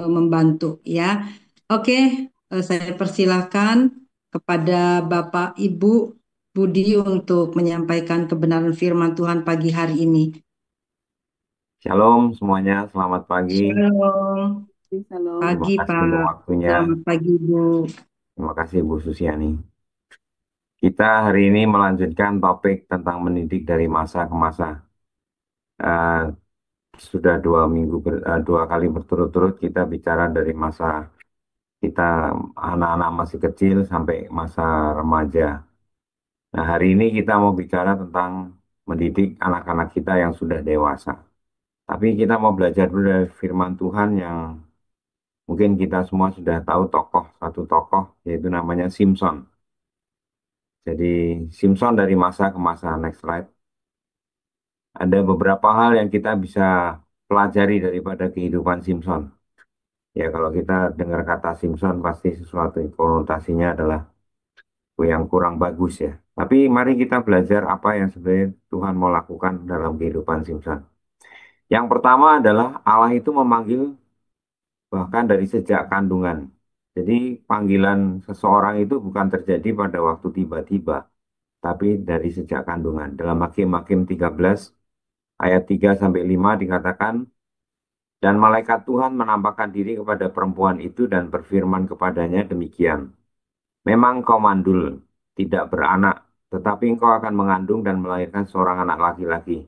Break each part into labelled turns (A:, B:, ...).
A: membantu ya. Oke, saya persilahkan kepada Bapak Ibu Budi untuk menyampaikan kebenaran firman Tuhan pagi hari ini.
B: Shalom semuanya, selamat pagi.
A: Shalom,
B: Terima
A: pagi
B: kasih untuk
A: Pak.
B: waktunya.
A: Selamat pagi Bu.
B: Terima kasih Bu Susiani. Kita hari ini melanjutkan topik tentang mendidik dari masa ke masa. Eh, sudah 2 minggu, 2 kali berturut-turut kita bicara dari masa kita anak-anak masih kecil sampai masa remaja. Nah, hari ini kita mau bicara tentang mendidik anak-anak kita yang sudah dewasa. Tapi kita mau belajar dulu dari firman Tuhan yang mungkin kita semua sudah tahu satu tokoh, yaitu namanya Simpson. Jadi Simpson dari masa ke masa, next slide. Ada beberapa hal yang kita bisa pelajari daripada kehidupan Simpson. Ya kalau kita dengar kata Simpson pasti sesuatu yang konotasinya adalah yang kurang bagus ya. Tapi mari kita belajar apa yang sebenarnya Tuhan mau lakukan dalam kehidupan Simpson. Yang pertama adalah Allah itu memanggil bahkan dari sejak kandungan. Jadi panggilan seseorang itu bukan terjadi pada waktu tiba-tiba, tapi dari sejak kandungan. Dalam Hakim-Hakim 13 ayat 3 sampai 5 dikatakan, dan malaikat Tuhan menampakkan diri kepada perempuan itu dan berfirman kepadanya demikian. Memang kau mandul, tidak beranak, tetapi engkau akan mengandung dan melahirkan seorang anak laki-laki.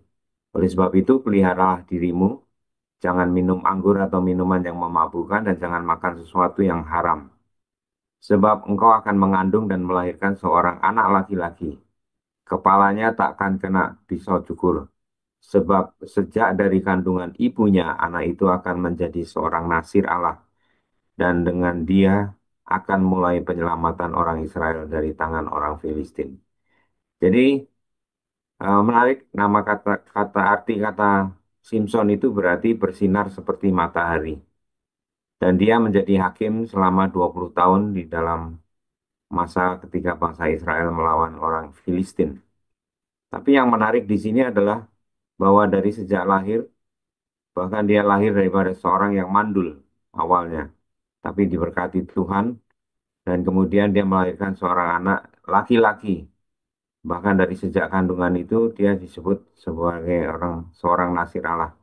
B: Oleh sebab itu, peliharalah dirimu, jangan minum anggur atau minuman yang memabukkan dan jangan makan sesuatu yang haram. Sebab engkau akan mengandung dan melahirkan seorang anak laki-laki. Kepalanya takkan kena pisau cukur. Sebab sejak dari kandungan ibunya, anak itu akan menjadi seorang nasir Allah. Dan dengan dia akan mulai penyelamatan orang Israel dari tangan orang Filistin. Jadi menarik nama kata arti kata Simpson itu berarti bersinar seperti matahari. Dan dia menjadi hakim selama 20 tahun di dalam masa ketika bangsa Israel melawan orang Filistin. Tapi yang menarik di sini adalah bahwa dari sejak lahir, bahkan dia lahir daripada seorang yang mandul awalnya. Tapi diberkati Tuhan dan kemudian dia melahirkan seorang anak laki-laki. Bahkan dari sejak kandungan itu dia disebut sebagai seorang nasir Allah.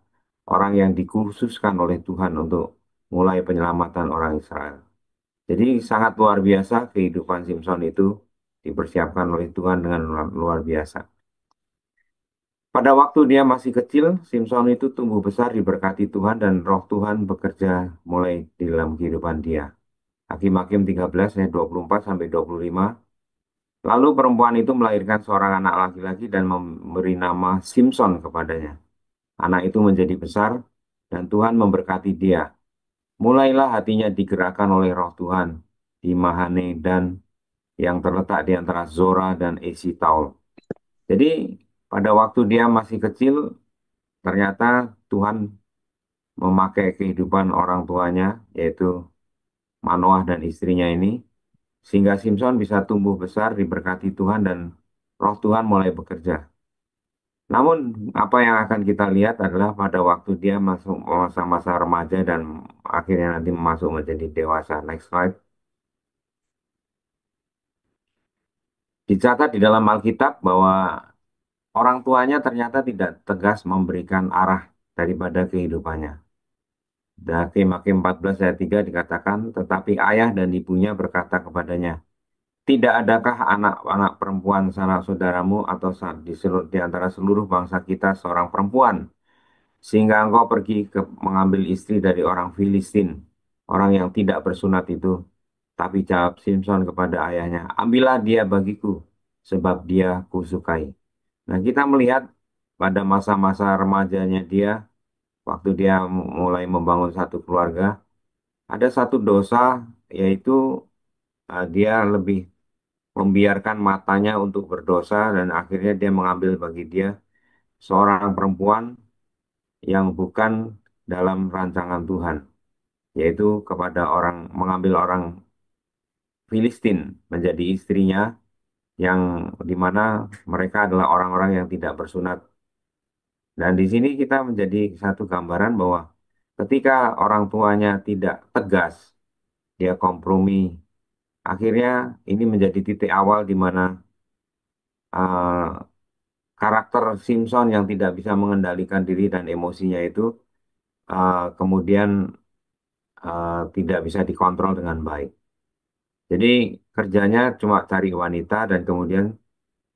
B: Orang yang dikhususkan oleh Tuhan untuk mulai penyelamatan orang Israel. Jadi sangat luar biasa kehidupan Simpson itu dipersiapkan oleh Tuhan dengan luar biasa. Pada waktu dia masih kecil, Simpson itu tumbuh besar diberkati Tuhan dan roh Tuhan bekerja mulai di dalam kehidupan dia. Hakim-Hakim 13 ayat 24 sampai 25. Lalu perempuan itu melahirkan seorang anak laki-laki dan memberi nama Simpson kepadanya. Anak itu menjadi besar dan Tuhan memberkati dia. Mulailah hatinya digerakkan oleh roh Tuhan di Mahane dan yang terletak di antara Zora dan Esitaol. Jadi pada waktu dia masih kecil, ternyata Tuhan memakai kehidupan orang tuanya, yaitu Manoah dan istrinya ini, sehingga Simpson bisa tumbuh besar diberkati Tuhan dan roh Tuhan mulai bekerja. Namun, apa yang akan kita lihat adalah pada waktu dia masuk masa-masa remaja dan akhirnya nanti masuk menjadi dewasa. Next slide. Dicatat di dalam Alkitab bahwa orang tuanya ternyata tidak tegas memberikan arah daripada kehidupannya. Hakim-Hakim 14 ayat 3 dikatakan, tetapi ayah dan ibunya berkata kepadanya, tidak adakah anak-anak perempuan sanak saudaramu atau di antara seluruh bangsa kita seorang perempuan, sehingga engkau pergi mengambil istri dari orang Filistin, orang yang tidak bersunat itu. Tapi jawab Simpson kepada ayahnya, ambillah dia bagiku, sebab dia kusukai. Nah, kita melihat pada masa-masa remajanya dia, waktu dia mulai membangun satu keluarga, ada satu dosa, yaitu dia lebih membiarkan matanya untuk berdosa dan akhirnya dia mengambil bagi dia seorang perempuan yang bukan dalam rancangan Tuhan, yaitu kepada mengambil orang Filistin menjadi istrinya yang dimana mereka adalah orang-orang yang tidak bersunat. Dan di sini kita menjadi satu gambaran bahwa Ketika orang tuanya tidak tegas, dia kompromi. Akhirnya ini menjadi titik awal di mana eh, karakter Simpson yang tidak bisa mengendalikan diri dan emosinya itu kemudian tidak bisa dikontrol dengan baik. Jadi kerjanya cuma cari wanita dan kemudian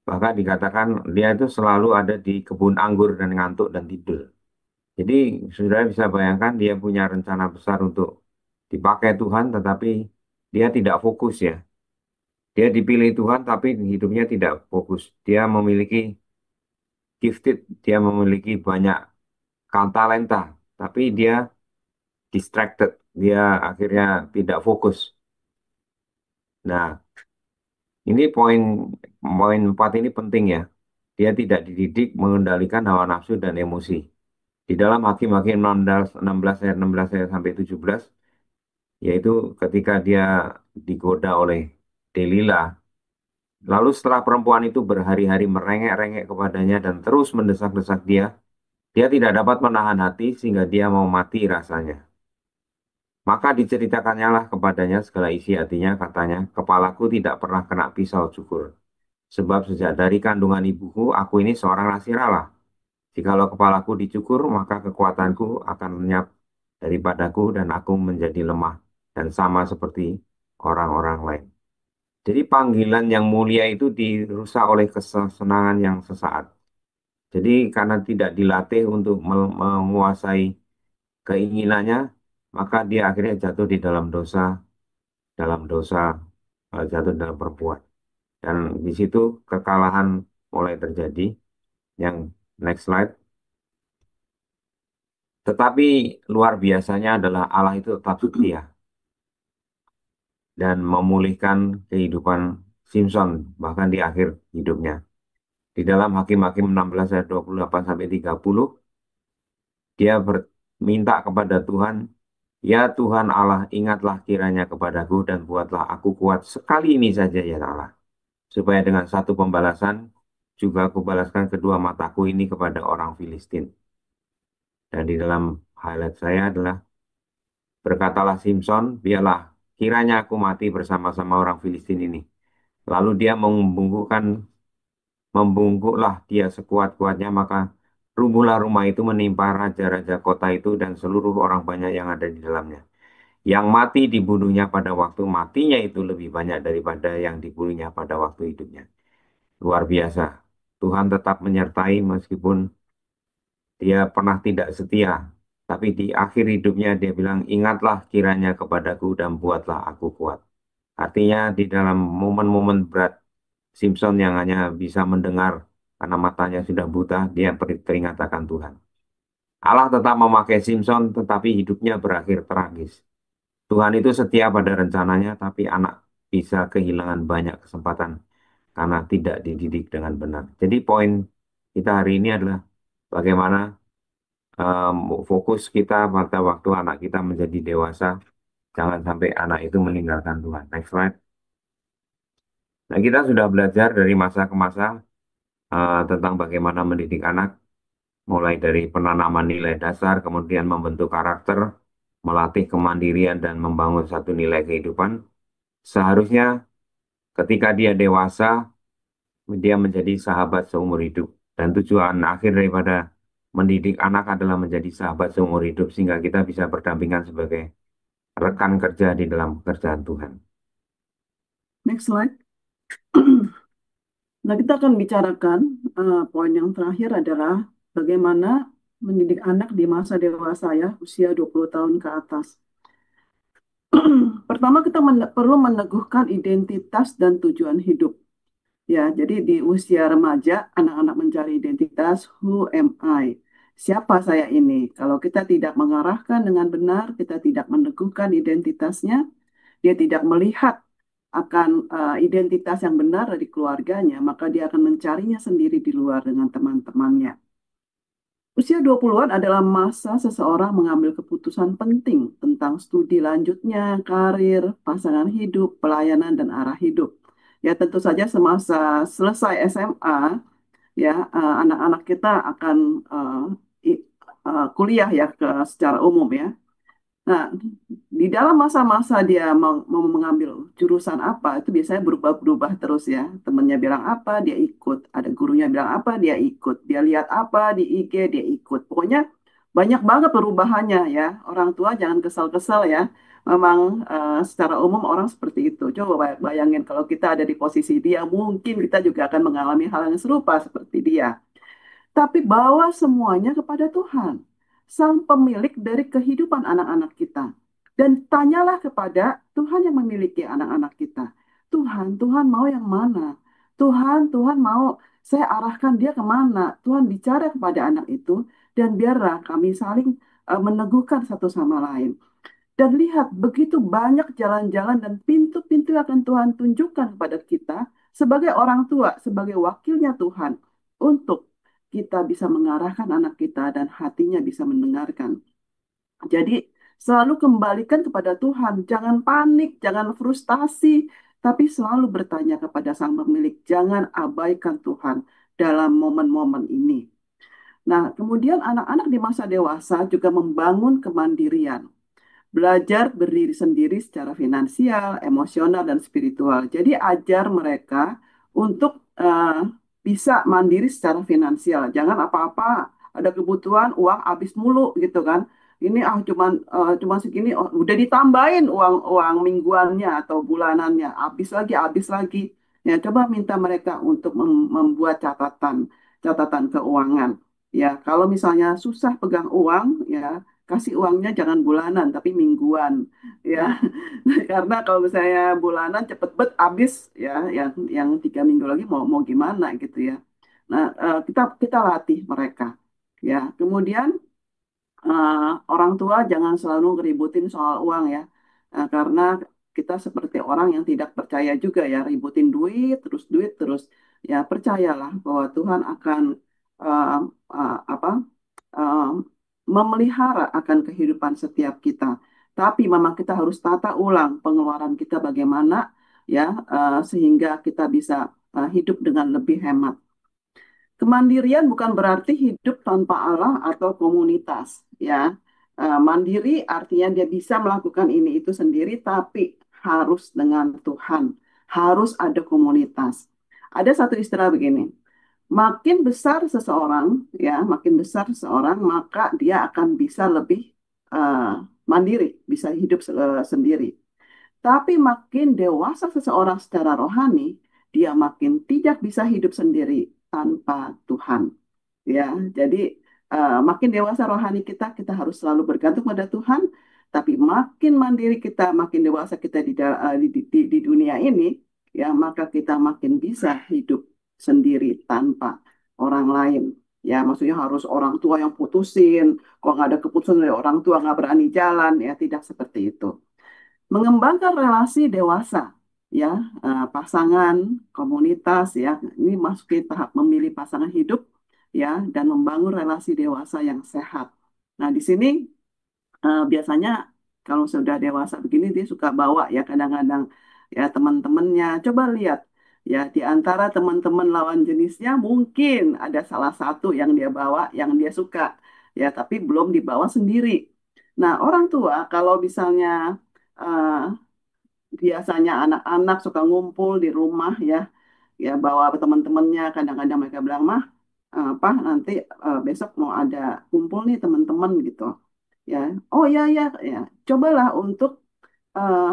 B: bahkan dikatakan dia itu selalu ada di kebun anggur dan ngantuk dan tidur. Jadi sudah bisa bayangkan dia punya rencana besar untuk dipakai Tuhan tetapi dia tidak fokus ya. Dia dipilih Tuhan tapi hidupnya tidak fokus. Dia memiliki gifted, dia memiliki banyak talenta, tapi dia distracted, dia akhirnya tidak fokus. Nah, ini poin poin 4 ini penting ya. Dia tidak dididik mengendalikan hawa nafsu dan emosi. Di dalam Hakim-Hakim 16 ayat 16 ayat sampai 17, yaitu ketika dia digoda oleh Delila, lalu setelah perempuan itu berhari-hari merengek-rengek kepadanya dan terus mendesak-desak dia, dia tidak dapat menahan hati sehingga dia mau mati rasanya. Maka diceritakannya lah kepadanya segala isi hatinya, katanya, kepalaku tidak pernah kena pisau cukur. Sebab sejak dari kandungan ibuku, aku ini seorang nasiralah. Jikalau kepalaku dicukur, maka kekuatanku akan lenyap daripadaku dan aku menjadi lemah dan sama seperti orang-orang lain. Jadi panggilan yang mulia itu dirusak oleh kesenangan yang sesaat. Jadi karena tidak dilatih untuk menguasai keinginannya, maka dia akhirnya jatuh di dalam dosa, jatuh dalam perbuatan. Dan di situ kekalahan mulai terjadi. Yang next slide. Tetapi luar biasanya adalah Allah itu tetap setia dan memulihkan kehidupan Simpson bahkan di akhir hidupnya. Di dalam Hakim-Hakim 16 ayat 28 sampai 30, dia minta kepada Tuhan, "Ya Tuhan Allah, ingatlah kiranya kepadaku dan buatlah aku kuat sekali ini saja ya Allah, supaya dengan satu pembalasan juga aku balaskan kedua mataku ini kepada orang Filistin." Dan di dalam highlight saya adalah berkatalah Simpson, biarlah kiranya aku mati bersama-sama orang Filistin ini. Lalu dia membungkuklah dia sekuat-kuatnya, maka rubuhlah rumah itu menimpa raja-raja kota itu dan seluruh orang banyak yang ada di dalamnya. Yang mati dibunuhnya pada waktu matinya itu lebih banyak daripada yang dibunuhnya pada waktu hidupnya. Luar biasa. Tuhan tetap menyertai meskipun dia pernah tidak setia. Tapi di akhir hidupnya dia bilang, ingatlah kiranya kepadaku dan buatlah aku kuat. Artinya di dalam momen-momen berat, Simpson yang hanya bisa mendengar karena matanya sudah buta, dia teringat akan Tuhan. Allah tetap memakai Simpson, tetapi hidupnya berakhir tragis. Tuhan itu setia pada rencananya, tapi anak bisa kehilangan banyak kesempatan karena tidak dididik dengan benar. Jadi poin kita hari ini adalah bagaimana em, fokus kita pada waktu anak kita menjadi dewasa, jangan sampai anak itu meninggalkan Tuhan. Next slide. Nah, kita sudah belajar dari masa ke masa tentang bagaimana mendidik anak, mulai dari penanaman nilai dasar, kemudian membentuk karakter, melatih kemandirian, dan membangun satu nilai kehidupan. Seharusnya ketika dia dewasa, dia menjadi sahabat seumur hidup. Dan tujuan akhir daripada mendidik anak adalah menjadi sahabat seumur hidup, sehingga kita bisa berdampingan sebagai rekan kerja di dalam pekerjaan Tuhan.
C: Next slide. Nah, kita akan bicarakan poin yang terakhir adalah bagaimana mendidik anak di masa dewasa ya, usia 20 tahun ke atas. Pertama, kita perlu meneguhkan identitas dan tujuan hidup. Ya, jadi di usia remaja, anak-anak mencari identitas, who am I? Siapa saya ini? Kalau kita tidak mengarahkan dengan benar, kita tidak meneguhkan identitasnya, dia tidak melihat akan identitas yang benar dari keluarganya, maka dia akan mencarinya sendiri di luar dengan teman-temannya. Usia 20-an adalah masa seseorang mengambil keputusan penting tentang studi lanjutnya, karir, pasangan hidup, pelayanan, dan arah hidup. Ya, tentu saja semasa selesai SMA, ya, anak-anak kita akan kuliah ya secara umum ya. Nah, di dalam masa-masa dia mau mengambil jurusan apa, itu biasanya berubah-berubah terus ya. Temennya bilang apa, dia ikut. Ada gurunya bilang apa, dia ikut. Dia lihat apa di IG, dia ikut. Pokoknya banyak banget perubahannya ya. Orang tua jangan kesal-kesal ya. Memang secara umum orang seperti itu. Coba bayangin kalau kita ada di posisi dia, mungkin kita juga akan mengalami hal yang serupa seperti dia. Tapi bawa semuanya kepada Tuhan, Sang Pemilik dari kehidupan anak-anak kita. Dan tanyalah kepada Tuhan yang memiliki anak-anak kita. Tuhan, Tuhan mau yang mana? Tuhan mau saya arahkan dia kemana? Tuhan bicara kepada anak itu, dan biarlah kami saling meneguhkan satu sama lain. Dan lihat, begitu banyak jalan-jalan dan pintu-pintu yang akan Tuhan tunjukkan kepada kita sebagai orang tua, sebagai wakilnya Tuhan, untuk kita bisa mengarahkan anak kita dan hatinya bisa mendengarkan. Jadi, selalu kembalikan kepada Tuhan. Jangan panik, jangan frustasi, tapi selalu bertanya kepada Sang Pemilik. Jangan abaikan Tuhan dalam momen-momen ini. Nah, kemudian anak-anak di masa dewasa juga membangun kemandirian, belajar berdiri sendiri secara finansial, emosional, dan spiritual. Jadi ajar mereka untuk bisa mandiri secara finansial. Jangan apa-apa ada kebutuhan uang habis mulu gitu kan. Ini cuman segini, oh, udah ditambahin uang mingguannya atau bulanannya, habis lagi. Ya, coba minta mereka untuk membuat catatan keuangan. Ya, kalau misalnya susah pegang uang, ya kasih uangnya jangan bulanan tapi mingguan ya. Karena kalau misalnya bulanan cepet bet habis ya, yang 3 minggu lagi mau mau gimana gitu ya. Nah, kita kita latih mereka ya. Kemudian eh, orang tua jangan selalu ngeributin soal uang ya. Karena kita seperti orang yang tidak percaya juga ya, ributin duit terus ya. Percayalah bahwa Tuhan akan eh, apa eh, memelihara akan kehidupan setiap kita. Tapi memang kita harus tata ulang pengeluaran kita bagaimana ya, sehingga kita bisa hidup dengan lebih hemat. Kemandirian bukan berarti hidup tanpa Allah atau komunitas ya. Mandiri artinya dia bisa melakukan ini itu sendiri, tapi harus dengan Tuhan, harus ada komunitas. Ada satu istilah begini, makin besar seseorang, ya, makin besar seseorang, maka dia akan bisa lebih uh, mandiri, bisa hidup sendiri. Tapi makin dewasa seseorang secara rohani, dia makin tidak bisa hidup sendiri tanpa Tuhan. Ya, jadi makin dewasa rohani kita, kita harus selalu bergantung pada Tuhan. Tapi makin mandiri kita, makin dewasa kita di dunia ini, ya, maka kita makin bisa hidup sendiri tanpa orang lain. Ya, maksudnya harus orang tua yang putusin. Kalau nggak ada keputusan dari orang tua, nggak berani jalan, ya tidak seperti itu. Mengembangkan relasi dewasa, ya, pasangan, komunitas, ya, ini masukin tahap memilih pasangan hidup, ya, dan membangun relasi dewasa yang sehat. Nah, di sini biasanya kalau sudah dewasa begini dia suka bawa ya kadang-kadang ya teman-temannya. Coba lihat ya di antara teman-teman lawan jenisnya mungkin ada salah satu yang dia bawa yang dia suka ya, tapi belum dibawa sendiri. Nah, orang tua kalau misalnya eh, biasanya anak-anak suka ngumpul di rumah ya, ya bawa teman-temannya. Kadang-kadang mereka bilang, mah apa nanti besok mau ada kumpul nih teman-teman gitu ya. Oh ya ya ya, cobalah untuk eh,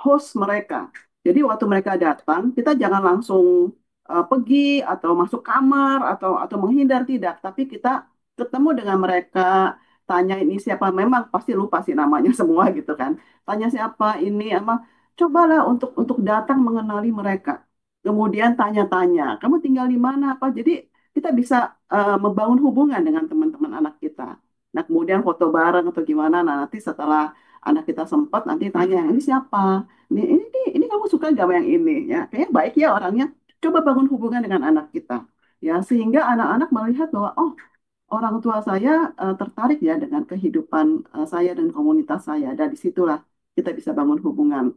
C: host mereka. Jadi waktu mereka datang, kita jangan langsung pergi atau masuk kamar atau menghindar, tidak, tapi kita ketemu dengan mereka, tanya ini siapa, memang pasti lupa sih namanya semua gitu kan. Tanya siapa ini apa, cobalah untuk datang mengenali mereka. Kemudian tanya-tanya, kamu tinggal di mana apa. Jadi kita bisa membangun hubungan dengan teman-teman anak kita. Nah, kemudian foto bareng atau gimana. Nah, nanti setelah anak kita sempat nanti tanya, ini siapa? Ini kamu suka gak sama yang ini? Ya, kayaknya baik ya orangnya. Coba bangun hubungan dengan anak kita. Ya, sehingga anak-anak melihat bahwa, oh, orang tua saya tertarik ya dengan kehidupan saya dan komunitas saya. Dan disitulah kita bisa bangun hubungan.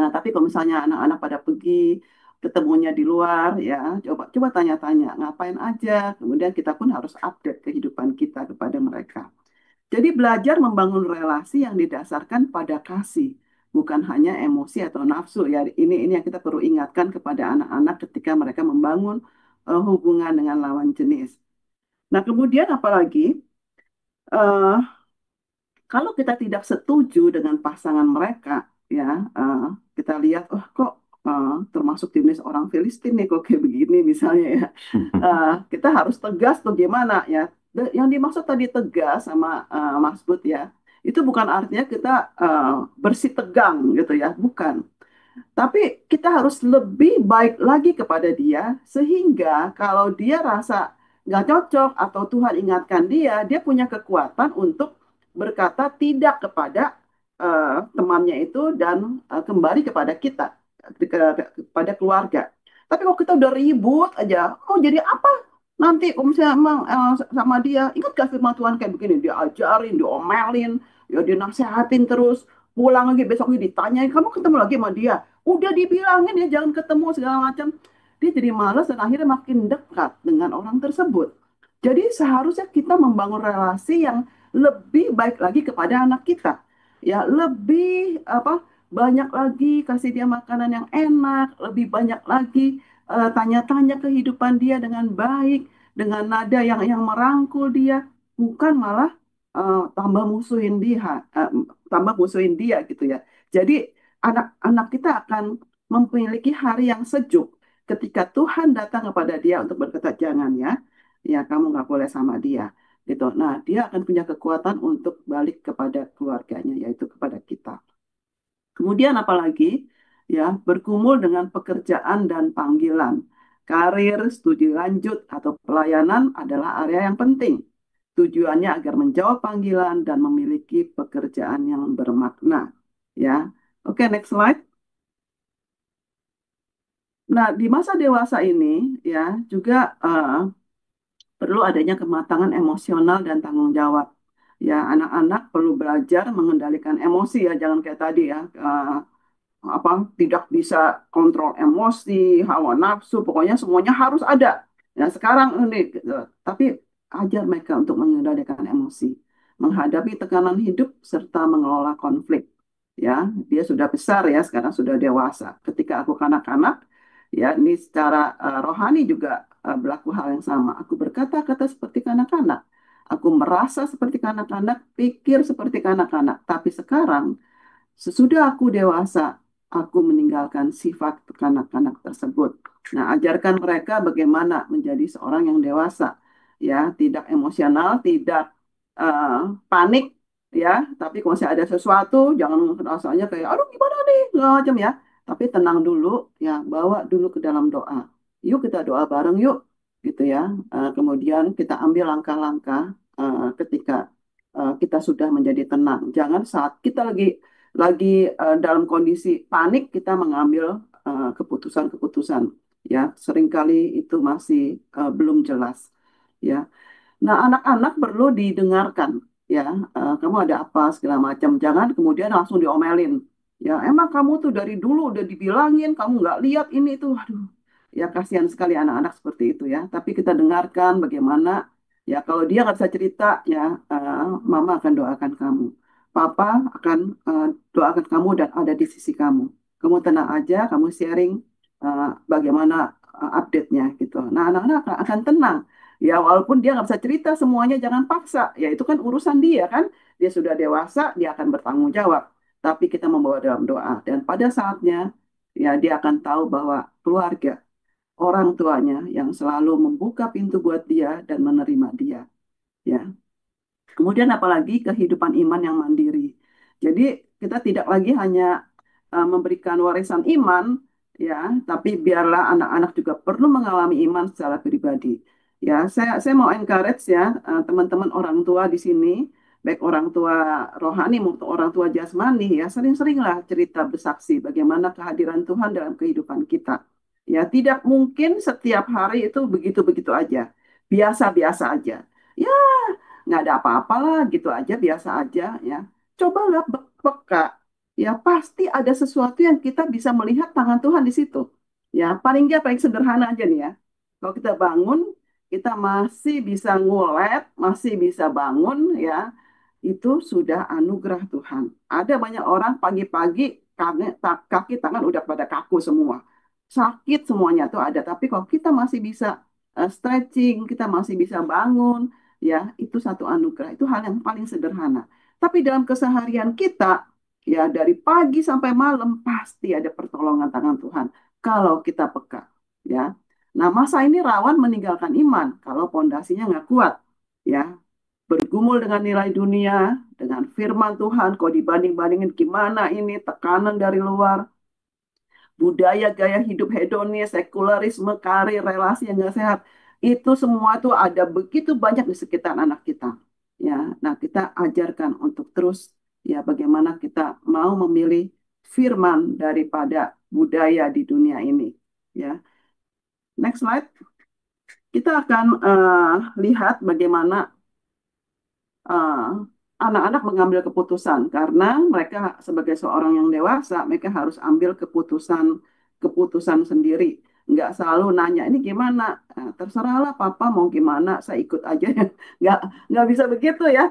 C: Nah, tapi kalau misalnya anak-anak pada pergi, ketemunya di luar, ya coba coba tanya-tanya ngapain aja. Kemudian kita pun harus update kehidupan kita kepada mereka. Jadi belajar membangun relasi yang didasarkan pada kasih, bukan hanya emosi atau nafsu. Ya, ini yang kita perlu ingatkan kepada anak-anak ketika mereka membangun hubungan dengan lawan jenis. Nah, kemudian apalagi eh, kalau kita tidak setuju dengan pasangan mereka, ya eh, kita lihat, oh kok termasuk jenis orang Filistin nih kok kayak begini misalnya ya. Kita harus tegas tuh gimana ya. Yang dimaksud tadi tegas sama Mas Bud ya, itu bukan artinya kita eh, bersih tegang gitu ya, bukan. Tapi kita harus lebih baik lagi kepada dia, sehingga kalau dia rasa nggak cocok atau Tuhan ingatkan dia, dia punya kekuatan untuk berkata tidak kepada temannya itu dan kembali kepada kita, kepada keluarga. Tapi kalau kita udah ribut aja, oh jadi apa? Nanti kalau misalnya emang sama dia, ingat gak firman Tuhan kayak begini, diajarin, diomelin, ya dinasehatin terus, pulang lagi besok lagi ditanyain, kamu ketemu lagi sama dia, udah dibilangin ya jangan ketemu segala macam. Dia jadi malas dan akhirnya makin dekat dengan orang tersebut. Jadi seharusnya kita membangun relasi yang lebih baik lagi kepada anak kita. Ya, lebih apa? Banyak lagi kasih dia makanan yang enak, lebih banyak lagi tanya-tanya kehidupan dia dengan baik, dengan nada yang merangkul dia, bukan malah tambah musuhin dia gitu ya. Jadi anak-anak kita akan memiliki hari yang sejuk ketika Tuhan datang kepada dia untuk berkata jangan ya, ya kamu nggak boleh sama dia gitu. Nah, dia akan punya kekuatan untuk balik kepada keluarganya, yaitu kepada kita. Kemudian apalagi ya bergumul dengan pekerjaan dan panggilan. Karir, studi lanjut atau pelayanan adalah area yang penting. Tujuannya agar menjawab panggilan dan memiliki pekerjaan yang bermakna. Ya, oke next slide. Nah di masa dewasa ini ya juga perlu adanya kematangan emosional dan tanggung jawab. Ya, anak-anak perlu belajar mengendalikan emosi ya, jangan kayak tadi ya, apa tidak bisa kontrol emosi, hawa nafsu, pokoknya semuanya harus ada. Ya, sekarang ini, tapi ajar mereka untuk mengendalikan emosi, menghadapi tekanan hidup serta mengelola konflik. Ya, dia sudah besar ya, sekarang sudah dewasa. Ketika aku kanak-kanak, ya ini secara rohani juga berlaku hal yang sama. Aku berkata-kata seperti kanak-kanak. Aku merasa seperti kanak-kanak, pikir seperti kanak-kanak. Tapi sekarang sesudah aku dewasa, aku meninggalkan sifat kanak-kanak tersebut. Nah, ajarkan mereka bagaimana menjadi seorang yang dewasa, ya, tidak emosional, tidak eh, panik, ya. Tapi kalau misalnya ada sesuatu, jangan rasanya kayak, aduh gimana nih, segala macam ya. Tapi tenang dulu, ya, bawa dulu ke dalam doa. Yuk kita doa bareng yuk, gitu ya. Kemudian kita ambil langkah-langkah ketika kita sudah menjadi tenang. Jangan saat kita lagi dalam kondisi panik kita mengambil keputusan-keputusan ya seringkali itu masih belum jelas ya. Nah, anak-anak perlu didengarkan ya. Kamu ada apa segala macam. Jangan kemudian langsung diomelin. Ya, emang kamu tuh dari dulu udah dibilangin, kamu nggak lihat ini tuh. Aduh, ya kasihan sekali anak-anak seperti itu ya. Tapi kita dengarkan bagaimana ya kalau dia nggak bisa cerita ya, Mama akan doakan kamu. Papa akan doakan kamu dan ada di sisi kamu. Kamu tenang aja, kamu sharing bagaimana update-nya gitu. Nah, anak-anak akan tenang. Ya, walaupun dia nggak bisa cerita semuanya, jangan paksa. Ya, itu kan urusan dia kan. Dia sudah dewasa, dia akan bertanggung jawab. Tapi kita membawa dalam doa. Dan pada saatnya, ya dia akan tahu bahwa keluarga, orang tuanya yang selalu membuka pintu buat dia dan menerima dia. Ya, kemudian apalagi kehidupan iman yang mandiri. Jadi kita tidak lagi hanya memberikan warisan iman, ya, tapi biarlah anak-anak juga perlu mengalami iman secara pribadi. Ya, saya mau encourage ya teman-teman orang tua di sini, baik orang tua rohani maupun orang tua jasmani, ya sering-seringlah cerita bersaksi bagaimana kehadiran Tuhan dalam kehidupan kita. Ya, tidak mungkin setiap hari itu begitu-begitu aja, biasa-biasa aja. Ya, nggak ada apa-apalah gitu aja biasa aja ya cobalah peka ya pasti ada sesuatu yang kita bisa melihat tangan Tuhan di situ Ya, paling nggak paling sederhana aja nih ya. Kalau kita bangun, kita masih bisa ngulet, masih bisa bangun ya, itu sudah anugerah Tuhan. Ada banyak orang pagi-pagi kaki tangan udah pada kaku semua. Sakit semuanya tuh ada, tapi kalau kita masih bisa stretching, kita masih bisa bangun, ya, itu satu anugerah. Itu hal yang paling sederhana. Tapi dalam keseharian kita, ya dari pagi sampai malam pasti ada pertolongan tangan Tuhan kalau kita peka, ya. Nah, masa ini rawan meninggalkan iman kalau pondasinya nggak kuat, ya. Bergumul dengan nilai dunia, dengan firman Tuhan, kok dibanding-bandingin gimana ini tekanan dari luar, budaya gaya hidup hedonis, sekularisme, karir, relasi yang nggak sehat, itu semua tuh ada begitu banyak di sekitar anak kita. Ya, nah kita ajarkan untuk terus ya bagaimana kita mau memilih firman daripada budaya di dunia ini. Ya, next slide. Kita akan lihat bagaimana eh, anak-anak mengambil keputusan karena mereka sebagai seorang yang dewasa mereka harus ambil keputusan keputusan sendiri, nggak selalu nanya ini gimana. Terserahlah papa mau gimana saya ikut aja nggak nggak bisa begitu ya.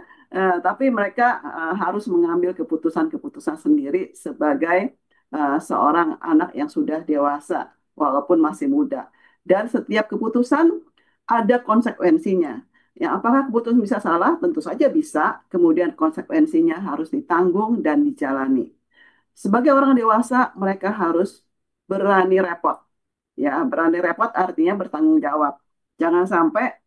C: Tapi mereka harus mengambil keputusan-keputusan sendiri sebagai seorang anak yang sudah dewasa walaupun masih muda, dan setiap keputusan ada konsekuensinya. Ya, apakah keputusan bisa salah? Tentu saja bisa. Kemudian konsekuensinya harus ditanggung dan dijalani. Sebagai orang dewasa, mereka harus berani repot. Ya, berani repot artinya bertanggung jawab. Jangan sampai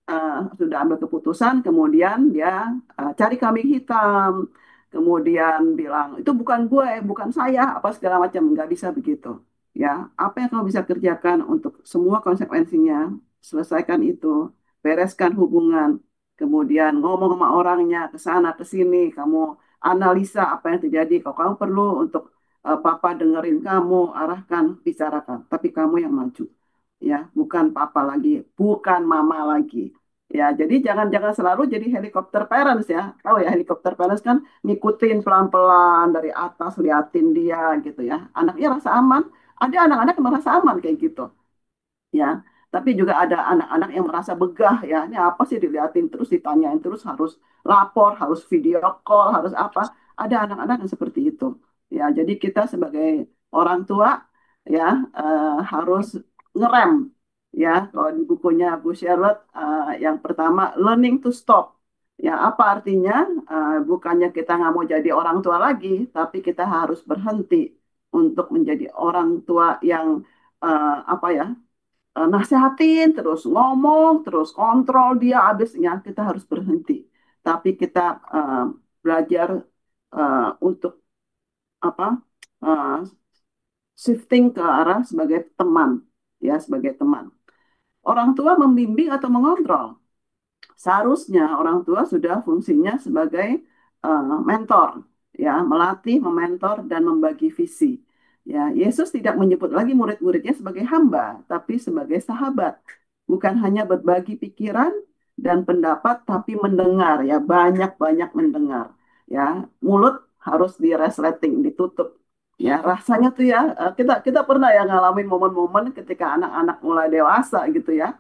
C: sudah ambil keputusan, kemudian dia cari kambing hitam, kemudian bilang itu bukan gue, bukan saya, apa segala macam. Nggak bisa begitu. Ya, apa yang kamu bisa kerjakan untuk semua konsekuensinya, selesaikan itu, bereskan hubungan, kemudian ngomong sama orangnya ke sana ke sini, kamu analisa apa yang terjadi. Kalau kamu perlu untuk papa dengerin kamu, arahkan, bicarakan. Tapi kamu yang maju, ya, bukan papa lagi, bukan mama lagi. Ya, jadi jangan-jangan selalu jadi helikopter parents ya. Tahu ya helikopter parents kan ngikutin pelan-pelan dari atas, liatin dia gitu ya. Anaknya rasa aman. Ada anak-anak yang merasa aman kayak gitu, ya. Tapi juga ada anak-anak yang merasa begah ya. Ini apa sih diliatin terus, ditanyain terus, harus lapor, harus video call, harus apa. Ada anak-anak yang seperti itu. Ya, jadi kita sebagai orang tua ya harus ngerem ya. Kalau di bukunya Bu Charlotte yang pertama learning to stop. Ya, apa artinya? Bukannya kita nggak mau jadi orang tua lagi, tapi kita harus berhenti untuk menjadi orang tua yang apa ya, nasehatin, terus ngomong, terus kontrol dia habisnya, kita harus berhenti. Tapi kita belajar untuk apa? uh, Shifting ke arah sebagai teman, ya, sebagai teman. Orang tua membimbing atau mengontrol. Seharusnya orang tua sudah fungsinya sebagai mentor, ya, melatih, mementor dan membagi visi. Ya, Yesus tidak menyebut lagi murid-muridnya sebagai hamba, tapi sebagai sahabat. Bukan hanya berbagi pikiran dan pendapat, tapi mendengar, ya, banyak-banyak mendengar. Ya, mulut harus diresleting, ditutup. Ya, rasanya tuh ya, kita kita pernah ya ngalamin momen-momen ketika anak-anak mulai dewasa gitu ya,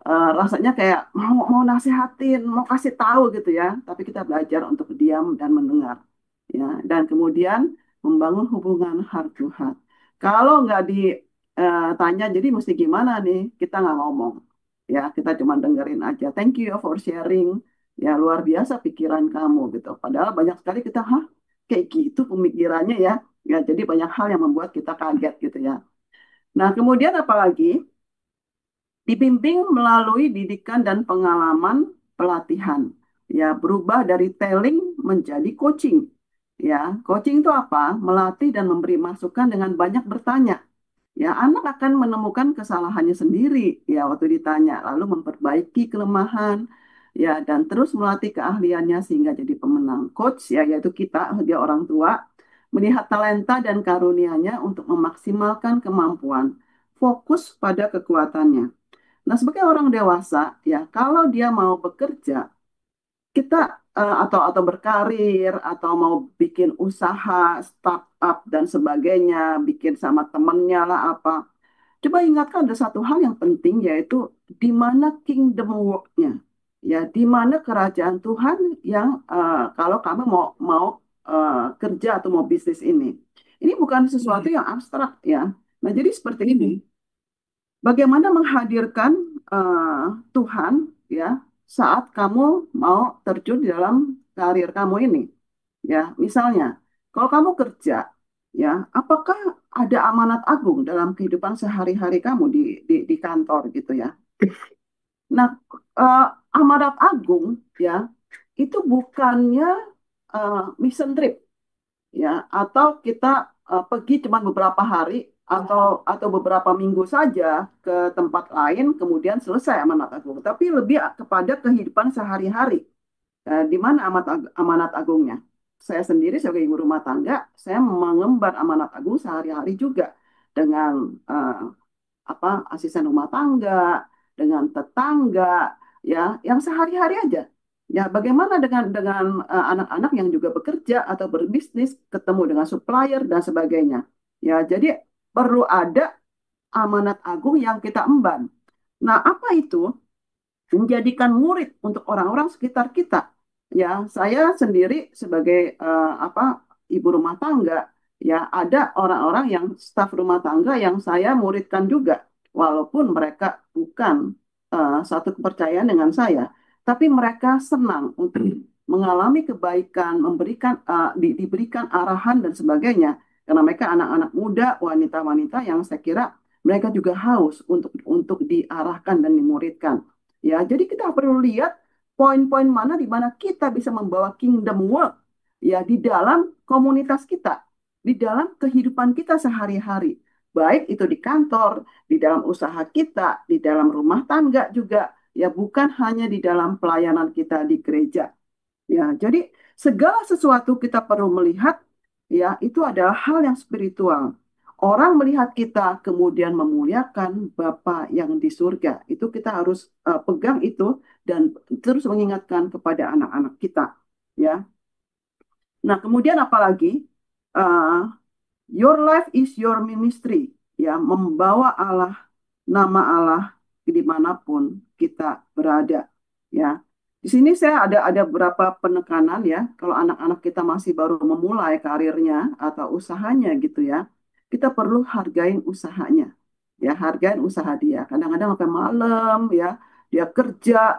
C: rasanya kayak mau mau nasihatin, mau kasih tahu gitu ya, tapi kita belajar untuk diam dan mendengar, ya, dan kemudian membangun hubungan heart to heart. Kalau nggak ditanya, jadi mesti gimana nih? Kita nggak ngomong, ya, kita cuma dengerin aja. Thank you for sharing, ya, luar biasa pikiran kamu gitu. Padahal banyak sekali kita, hah, kayak gitu pemikirannya ya, ya. Jadi banyak hal yang membuat kita kaget gitu ya. Nah, kemudian apalagi dibimbing melalui didikan dan pengalaman pelatihan. Ya, berubah dari telling menjadi coaching. Ya, coaching itu apa? Melatih dan memberi masukan dengan banyak bertanya. Ya, anak akan menemukan kesalahannya sendiri ya waktu ditanya, lalu memperbaiki kelemahan, ya, dan terus melatih keahliannya sehingga jadi pemenang. Coach ya, yaitu kita, dia orang tua, melihat talenta dan karunia-nya untuk memaksimalkan kemampuan, fokus pada kekuatannya. Nah, sebagai orang dewasa, ya, kalau dia mau bekerja, kita atau berkarir atau mau bikin usaha, startup dan sebagainya, bikin sama temennya lah apa, Coba ingatkan ada satu hal yang penting yaitu di mana kingdom work-nya, ya, di mana kerajaan Tuhan yang kalau kamu mau mau kerja atau mau bisnis ini. Ini bukan sesuatu yang abstrak ya. Nah, jadi seperti ini. Bagaimana menghadirkan Tuhan ya saat kamu mau terjun di dalam karir kamu ini? Ya, misalnya, kalau kamu kerja, ya, apakah ada amanat agung dalam kehidupan sehari-hari kamu di kantor gitu ya? Nah, eh, amanat agung ya itu bukannya mission trip ya atau kita pergi cuma beberapa hari atau beberapa minggu saja ke tempat lain kemudian selesai amanat agung, tapi lebih kepada kehidupan sehari-hari. Di mana amanat agungnya? Saya sendiri sebagai ibu rumah tangga, saya mengemban amanat agung sehari-hari juga dengan eh, asisten rumah tangga, dengan tetangga, ya, yang sehari-hari aja. Ya, bagaimana dengan anak-anak yang juga bekerja atau berbisnis, ketemu dengan supplier dan sebagainya. Ya, jadi perlu ada amanat agung yang kita emban. Nah, apa itu? Menjadikan murid untuk orang-orang sekitar kita. Ya, saya sendiri sebagai ibu rumah tangga, ya ada orang-orang yang staf rumah tangga yang saya muridkan juga, walaupun mereka bukan satu kepercayaan dengan saya, tapi mereka senang untuk mengalami kebaikan, diberikan arahan dan sebagainya, karena mereka anak-anak muda, wanita-wanita yang saya kira mereka juga haus untuk diarahkan dan dimuridkan. Ya, jadi kita perlu lihat poin-poin mana di mana kita bisa membawa kingdom work ya di dalam komunitas kita, di dalam kehidupan kita sehari-hari. Baik itu di kantor, di dalam usaha kita, di dalam rumah tangga juga, ya bukan hanya di dalam pelayanan kita di gereja. Ya, jadi segala sesuatu kita perlu melihat ya itu adalah hal yang spiritual. Orang melihat kita kemudian memuliakan Bapa yang di surga. Itu kita harus pegang itu dan terus mengingatkan kepada anak-anak kita. Ya. Nah, kemudian apalagi uh, your life is your ministry. Ya, membawa Allah, nama Allah dimanapun kita berada. Ya, di sini saya ada beberapa penekanan ya. Kalau anak-anak kita masih baru memulai karirnya atau usahanya gitu ya, kita perlu hargain usahanya. Ya, hargain usaha dia. Kadang-kadang sampai malam ya, dia kerja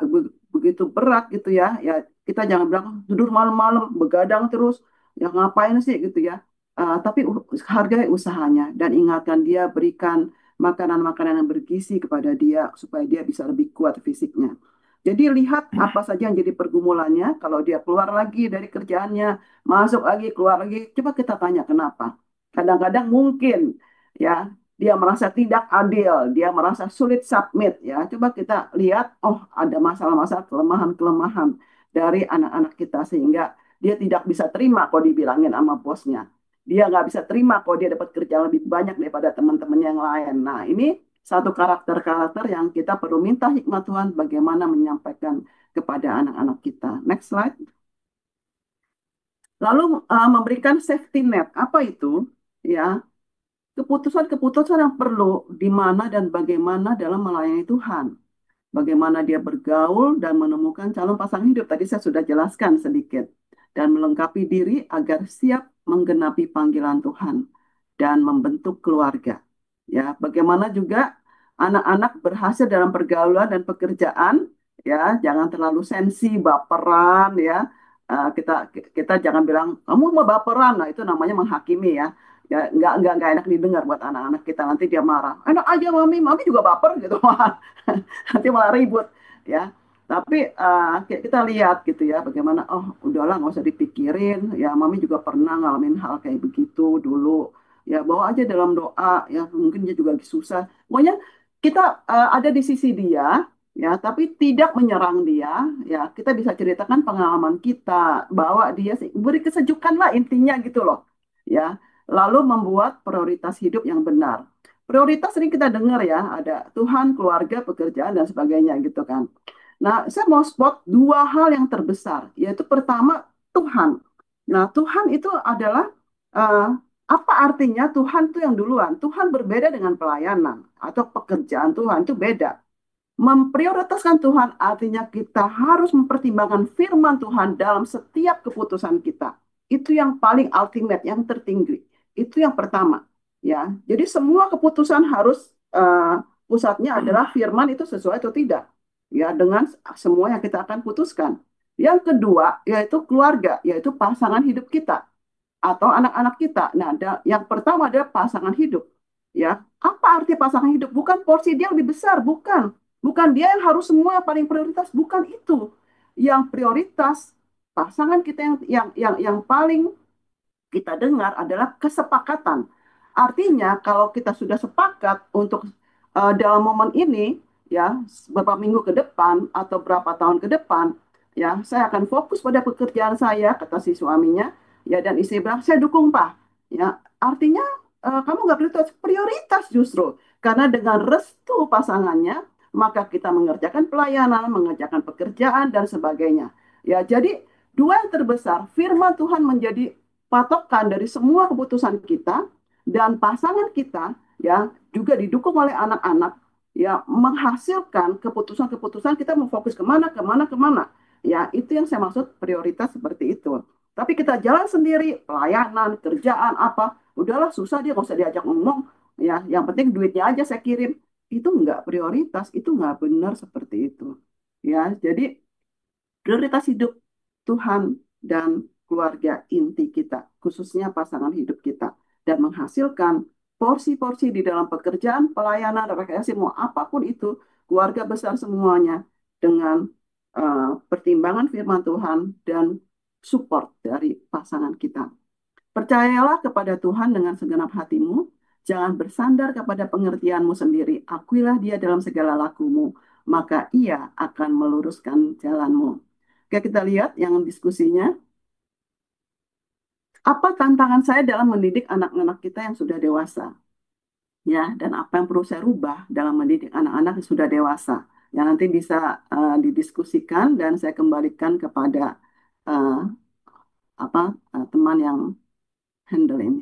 C: begitu berat gitu ya. Ya, kita jangan bilang tidur malam-malam, begadang terus. Ya ngapain sih gitu ya. Tapi hargai usahanya dan ingatkan dia, berikan makanan-makanan yang bergizi kepada dia supaya dia bisa lebih kuat fisiknya. Jadi lihat apa saja yang jadi pergumulannya. Kalau dia keluar lagi dari kerjaannya, masuk lagi, keluar lagi, coba kita tanya kenapa. Kadang-kadang mungkin ya dia merasa tidak adil, dia merasa sulit submit ya. Coba kita lihat, oh ada masalah-masalah kelemahan-kelemahan dari anak-anak kita sehingga dia tidak bisa terima kalau dibilangin sama bosnya. Dia nggak bisa terima kalau dia dapat kerja lebih banyak daripada teman-temannya yang lain. Nah, ini satu karakter-karakter yang kita perlu minta hikmat Tuhan bagaimana menyampaikan kepada anak-anak kita. Next slide. Lalu memberikan safety net. Apa itu? Ya, keputusan-keputusan yang perlu di mana dan bagaimana dalam melayani Tuhan. Bagaimana dia bergaul dan menemukan calon pasangan hidup. Tadi saya sudah jelaskan sedikit. Dan melengkapi diri agar siap menggenapi panggilan Tuhan dan membentuk keluarga. Ya, bagaimana juga anak-anak berhasil dalam pergaulan dan pekerjaan, ya, jangan terlalu sensi, baperan, ya. Kita kita jangan bilang kamu mau baperan, nah itu namanya menghakimi ya. Ya, nggak enak didengar buat anak-anak kita, nanti dia marah. Enak aja mami juga baper gitu. Nanti malah ribut ya. Tapi kita lihat gitu ya bagaimana, oh udahlah nggak usah dipikirin ya, mami juga pernah ngalamin hal kayak begitu dulu ya, bawa aja dalam doa ya, mungkin dia juga lagi susah. Pokoknya kita ada di sisi dia ya, tapi tidak menyerang dia ya, kita bisa ceritakan pengalaman kita, bawa dia sih, beri kesejukan lah intinya gitu loh ya, lalu membuat prioritas hidup yang benar. Prioritas sering kita dengar ya, ada Tuhan, keluarga, pekerjaan, dan sebagainya gitu kan. Nah, saya mau spot dua hal yang terbesar, yaitu pertama Tuhan. Nah, Tuhan itu adalah uh, Apa artinya Tuhan itu yang duluan? Tuhan berbeda dengan pelayanan atau pekerjaan Tuhan itu beda. Memprioritaskan Tuhan artinya kita harus mempertimbangkan firman Tuhan dalam setiap keputusan kita. Itu yang paling ultimate, yang tertinggi. Itu yang pertama. Ya, jadi semua keputusan harus pusatnya adalah firman itu sesuai atau tidak. Ya, dengan semua yang kita akan putuskan. Yang kedua yaitu keluarga, yaitu pasangan hidup kita atau anak-anak kita. Nah, yang pertama adalah pasangan hidup. Ya, apa arti pasangan hidup? Bukan porsi dia lebih besar, bukan. Bukan dia yang harus semua yang paling prioritas, bukan itu. Yang prioritas pasangan kita yang paling kita dengar adalah kesepakatan. Artinya kalau kita sudah sepakat untuk dalam momen ini ya beberapa minggu ke depan atau berapa tahun ke depan ya saya akan fokus pada pekerjaan saya kata si suaminya ya dan istri bilang saya dukung Pak ya artinya kamu nggak prioritas prioritas justru karena dengan restu pasangannya maka kita mengerjakan pelayanan mengerjakan pekerjaan dan sebagainya ya jadi dua yang terbesar firman Tuhan menjadi patokan dari semua keputusan kita dan pasangan kita ya juga didukung oleh anak-anak ya menghasilkan keputusan-keputusan kita mau fokus kemana kemana kemana ya itu yang saya maksud prioritas seperti itu tapi kita jalan sendiri pelayanan kerjaan apa udahlah susah dia nggak usah diajak ngomong ya yang penting duitnya aja saya kirim itu nggak prioritas itu nggak benar seperti itu ya jadi prioritas hidup Tuhan dan keluarga inti kita, khususnya pasangan hidup kita, dan menghasilkan porsi-porsi di dalam pekerjaan, pelayanan, rekreasi, mau apapun itu, keluarga besar semuanya dengan pertimbangan firman Tuhan dan support dari pasangan kita. Percayalah kepada Tuhan dengan segenap hatimu, jangan bersandar kepada pengertianmu sendiri. Akuilah dia dalam segala lakumu, maka ia akan meluruskan jalanmu. Oke, kita lihat yang diskusinya. Apa tantangan saya dalam mendidik anak-anak kita yang sudah dewasa? Ya, dan apa yang perlu saya rubah dalam mendidik anak-anak yang sudah dewasa? Ya, nanti bisa didiskusikan dan saya kembalikan kepada uh, teman yang handle ini.